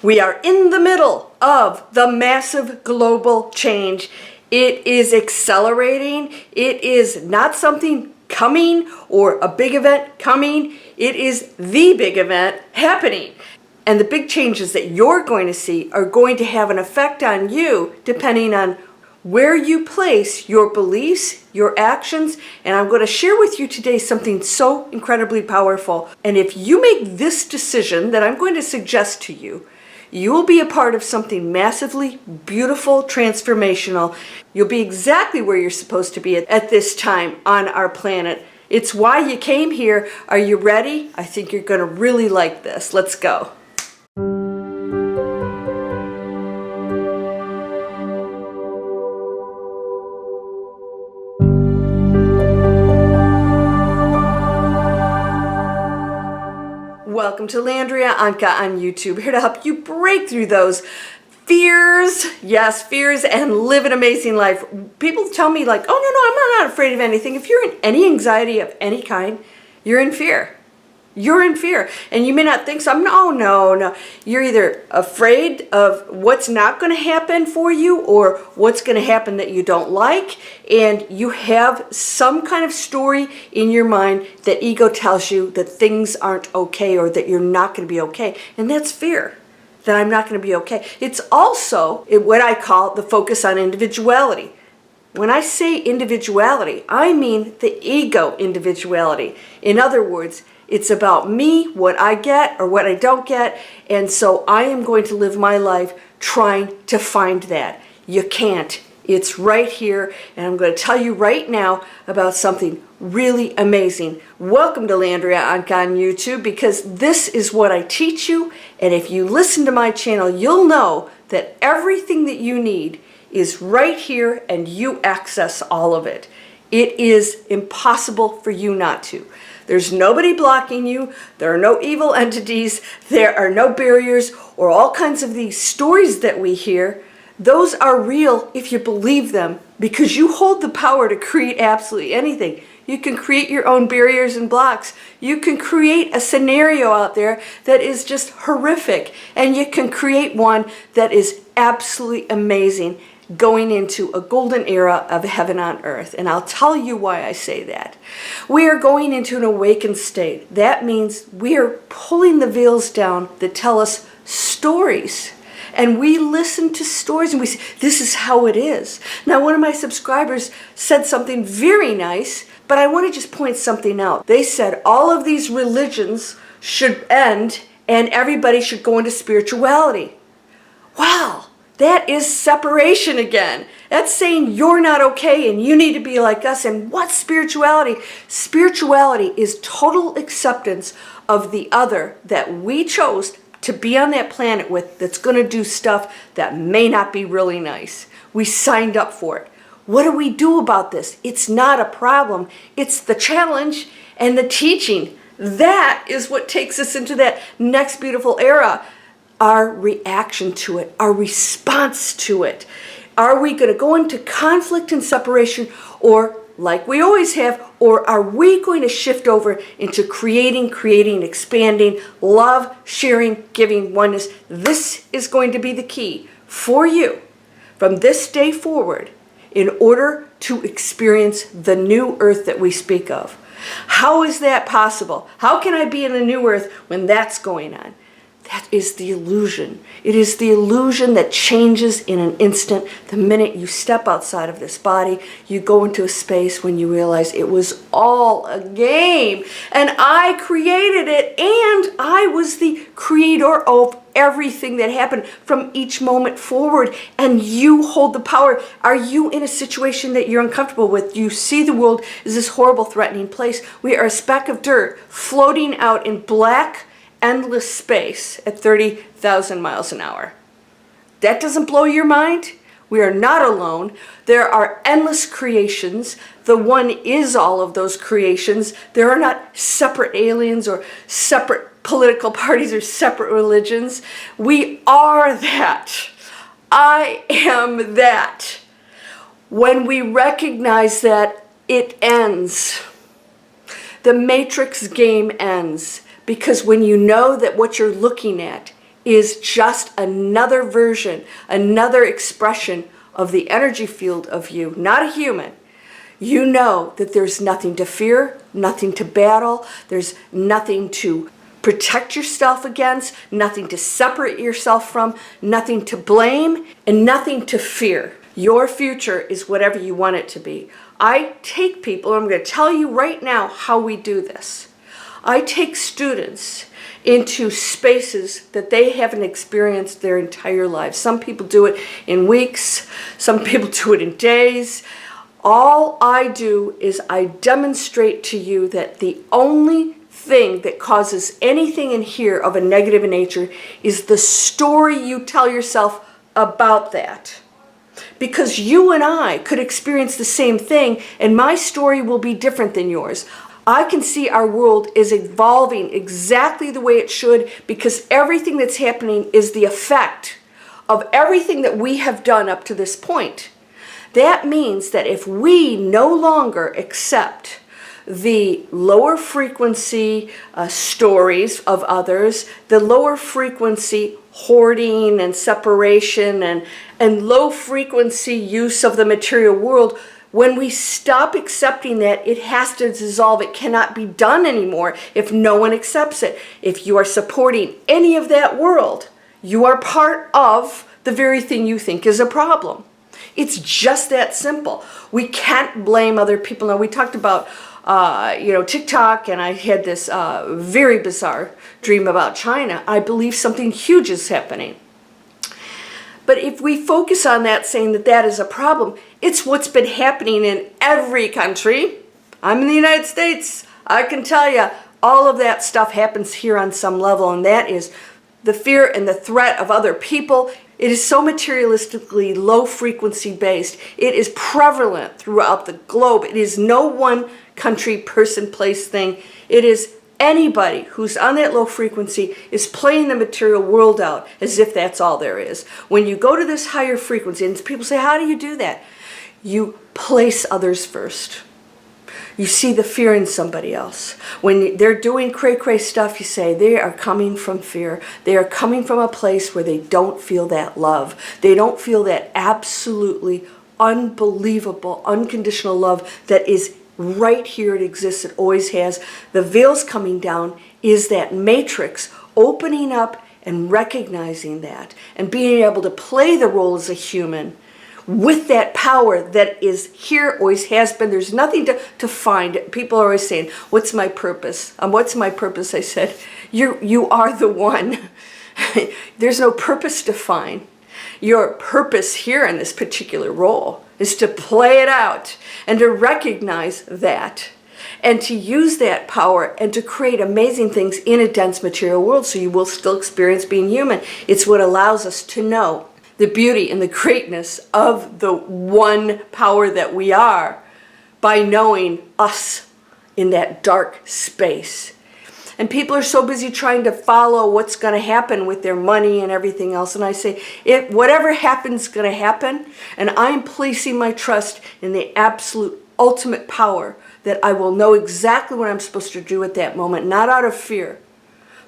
We are in the middle of the massive global change. It is accelerating. It is not something coming or a big event coming. It is the big event happening. And the big changes that you're going to see are going to have an effect on you depending on where you place your beliefs, your actions, and I'm going to share with you today something so incredibly powerful. And if you make this decision that I'm going to suggest to you, you will be a part of something massively beautiful, transformational. You'll be exactly where you're supposed to be at this time on our planet. It's why you came here. Are you ready? I think you're going to really like this. Let's go. Welcome to Landria, Onkka on YouTube, here to help you break through those fears, yes, fears, and live an amazing life. People tell me like, oh, I'm not afraid of anything. If you're in any anxiety of any kind, you're in fear. You're in fear. And you may not think so. No. You're either afraid of what's not going to happen for you or what's going to happen that you don't like. And you have some kind of story in your mind that ego tells you that things aren't okay or that you're not going to be okay. And that's fear, that I'm not going to be okay. It's also what I call the focus on individuality. When I say individuality, I mean the ego individuality. In other words, it's about me, what I get or what I don't get, and so I am going to live my life trying to find that. You can't. It's right here, and I'm going to tell you right now about something really amazing. Welcome to Landria Onkka on YouTube, because this is what I teach you, and if you listen to my channel, you'll know that everything that you need is right here, and you access all of it. It is impossible for you not to. There's nobody blocking you. There are no evil entities. There are no barriers or all kinds of these stories that we hear. Those are real if you believe them, because you hold the power to create absolutely anything. You can create your own barriers and blocks. You can create a scenario out there that is just horrific, and you can create one that is absolutely amazing, going into a golden era of heaven on earth. And I'll tell you why I say that. We are going into an awakened state. That means we are pulling the veils down that tell us stories. And we listen to stories and we say, this is how it is. Now, one of my subscribers said something very nice, but I want to just point something out. They said all of these religions should end and everybody should go into spirituality. Wow. That is separation again. That's saying you're not okay and you need to be like us. And what's spirituality? Spirituality is total acceptance of the other that we chose to be on that planet with, that's going to do stuff that may not be really nice. We signed up for it. What do we do about this? It's not a problem. It's the challenge and the teaching. That is what takes us into that next beautiful era. Our reaction to it, our response to it. Are we going to go into conflict and separation, or like we always have, or are we going to shift over into creating, expanding, love, sharing, giving, oneness? This is going to be the key for you from this day forward in order to experience the new earth that we speak of. How is that possible? How can I be in the new earth when that's going on? That is the illusion. It is the illusion that changes in an instant. The minute you step outside of this body, you go into a space when you realize it was all a game. And I created it, and I was the creator of everything that happened from each moment forward. And you hold the power. Are you in a situation that you're uncomfortable with? You see the world as this horrible, threatening place. We are a speck of dirt floating out in black, endless space at 30,000 miles an hour. That doesn't blow your mind? We are not alone. There are endless creations. The one is all of those creations. There are not separate aliens or separate political parties or separate religions. We are that. I am that. When we recognize that, it ends. The Matrix game ends. Because when you know that what you're looking at is just another version, another expression of the energy field of you, not a human. You know that there's nothing to fear, nothing to battle, there's nothing to protect yourself against, nothing to separate yourself from, nothing to blame, and nothing to fear. Your future is whatever you want it to be. I take people, I'm going to tell you right now how we do this. I take students into spaces that they haven't experienced their entire lives. Some people do it in weeks, some people do it in days. All I do is I demonstrate to you that the only thing that causes anything in here of a negative nature is the story you tell yourself about that. Because you and I could experience the same thing, and my story will be different than yours. I can see our world is evolving exactly the way it should, because everything that's happening is the effect of everything that we have done up to this point. That means that if we no longer accept the lower frequency stories of others, the lower frequency hoarding and separation and low frequency use of the material world, when we stop accepting that, it has to dissolve. It cannot be done anymore if no one accepts it. If you are supporting any of that world, you are part of the very thing you think is a problem. It's just that simple. We can't blame other people. Now, we talked about TikTok, and I had this very bizarre dream about China. I believe something huge is happening. But if we focus on that, saying that that is a problem, it's what's been happening in every country. I'm in the United States. I can tell you all of that stuff happens here on some level, and that is the fear and the threat of other people. It is so materialistically low frequency based. It is prevalent throughout the globe. It is no one country, person, place thing. It is anybody who's on that low frequency is playing the material world out as if that's all there is. When you go to this higher frequency, and people say, how do you do that? You place others first. You see the fear in somebody else. When they're doing cray-cray stuff, you say, they are coming from fear. They are coming from a place where they don't feel that love. They don't feel that absolutely unbelievable, unconditional love that is right here. It exists. It always has. The veils coming down is that matrix opening up and recognizing that and being able to play the role as a human with that power that is here, always has been. There's nothing to find. People are always saying, what's my purpose? What's my purpose? I said, you are the one. There's no purpose to find. Your purpose here in this particular role is to play it out and to recognize that and to use that power and to create amazing things in a dense material world, so you will still experience being human. It's what allows us to know the beauty and the greatness of the one power that we are by knowing us in that dark space. And people are so busy trying to follow what's going to happen with their money and everything else. And I say, whatever happens is going to happen. And I'm placing my trust in the absolute ultimate power that I will know exactly what I'm supposed to do at that moment, not out of fear,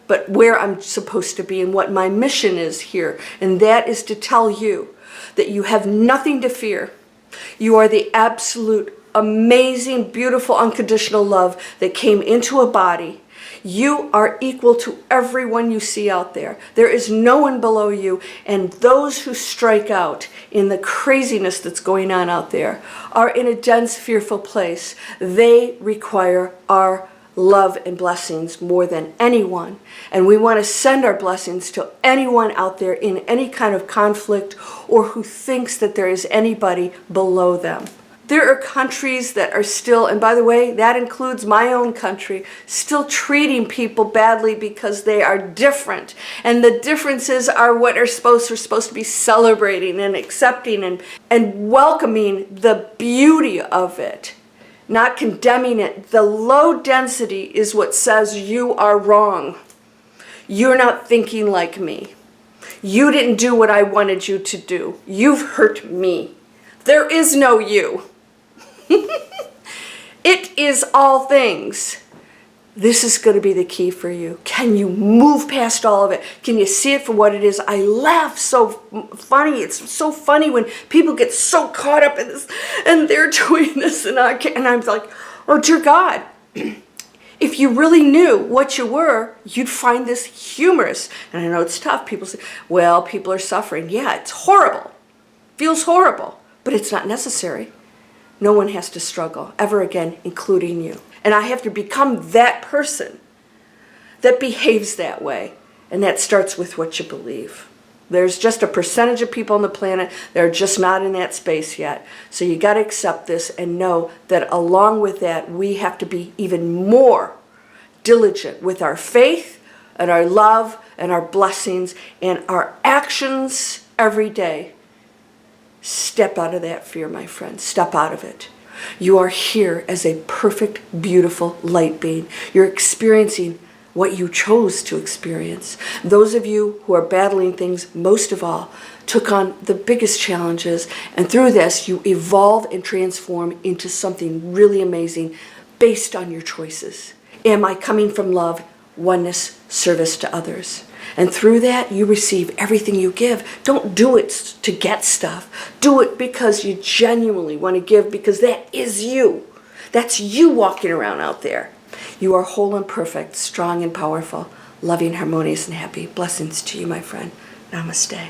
but where I'm supposed to be and what my mission is here. And that is to tell you that you have nothing to fear. You are the absolute, amazing, beautiful, unconditional love that came into a body. You are equal to everyone you see out there. There is no one below you. And those who strike out in the craziness that's going on out there are in a dense, fearful place. They require our love and blessings more than anyone. And we want to send our blessings to anyone out there in any kind of conflict or who thinks that there is anybody below them. There are countries that are still, and by the way, that includes my own country, still treating people badly because they are different. And the differences are what we're supposed to be celebrating and accepting and welcoming the beauty of it, not condemning it. The low density is what says you are wrong. You're not thinking like me. You didn't do what I wanted you to do. You've hurt me. There is no you. It is all things. This is going to be the key for you. Can you move past all of it? Can you see it for what it is? I laugh so funny. It's so funny when people get so caught up in this and they're doing this and I'm like, oh dear God. If you really knew what you were, you'd find this humorous. And I know it's tough. People say, well, people are suffering. Yeah, it's horrible. Feels horrible, but it's not necessary. No one has to struggle ever again, including you. And I have to become that person that behaves that way. And that starts with what you believe. There's just a percentage of people on the planet that are just not in that space yet. So you got to accept this and know that along with that, we have to be even more diligent with our faith and our love and our blessings and our actions every day. Step out of that fear, my friend. Step out of it. You are here as a perfect, beautiful light being. You're experiencing what you chose to experience. Those of you who are battling things most of all took on the biggest challenges, and through this you evolve and transform into something really amazing based on your choices. Am I coming from love, oneness, service to others? And through that, you receive everything you give. Don't do it to get stuff. Do it because you genuinely want to give, because that is you. That's you walking around out there. You are whole and perfect, strong and powerful, loving, harmonious, and happy. Blessings to you, my friend. Namaste.